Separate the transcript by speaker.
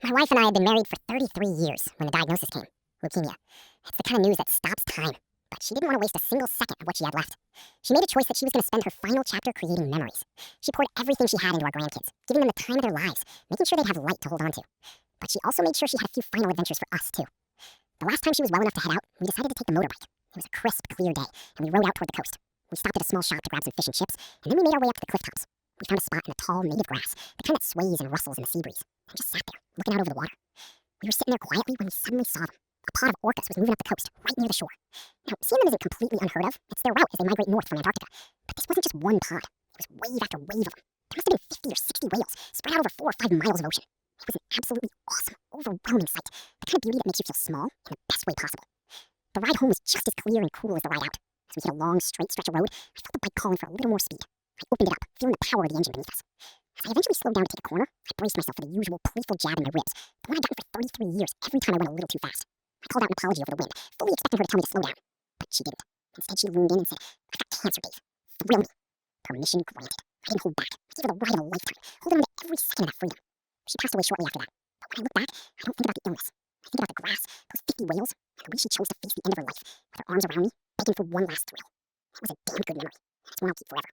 Speaker 1: My wife and I had been married for 33 years when the diagnosis came, leukemia. It's the kind of news that stops time, but she didn't want to waste a single second of what she had left. She made a choice that she was going to spend her final chapter creating memories. She poured everything she had into our grandkids, giving them the time of their lives, making sure they'd have light to hold on to. But she also made sure she had a few final adventures for us, too. The last time she was well enough to head out, we decided to take the motorbike. It was a crisp, clear day, and we rode out toward the coast. We stopped at a small shop to grab some fish and chips, and then we made our way up to the cliff tops. We found a spot in the tall, native grass, the kind that sways and rustles in the sea breeze, and just sat there, looking out over the water. We were sitting there quietly when we suddenly saw them. A pod of orcas was moving up the coast, right near the shore. Now, seeing them isn't completely unheard of. It's their route as they migrate north from Antarctica. But this wasn't just one pod. It was wave after wave of them. There must have been 50 or 60 whales, spread out over 4 or 5 miles of ocean. It was an absolutely awesome, overwhelming sight. The kind of beauty that makes you feel small in the best way possible. The ride home was just as clear and cool as the ride out. As we hit a long, straight stretch of road, I felt the bike calling for a little more speed. I opened it up, feeling the power of the engine beneath us. As I eventually slowed down to take a corner, I braced myself for the usual playful jab in my ribs, the one I'd gotten for 33 years every time I went a little too fast. I called out an apology over the wind, fully expecting her to tell me to slow down. But she didn't. Instead, she leaned in and said, "I've got cancer, Dave. Thrill me." Permission granted. I didn't hold back. I gave her the ride of a lifetime, holding on to every second of that freedom. She passed away shortly after that. But when I look back, I don't think about the illness. I think about the grass, those 50 whales, and the way she chose to face the end of her life, with her arms around me, begging for one last thrill. It was a damn good memory, and it's one I'll keep forever.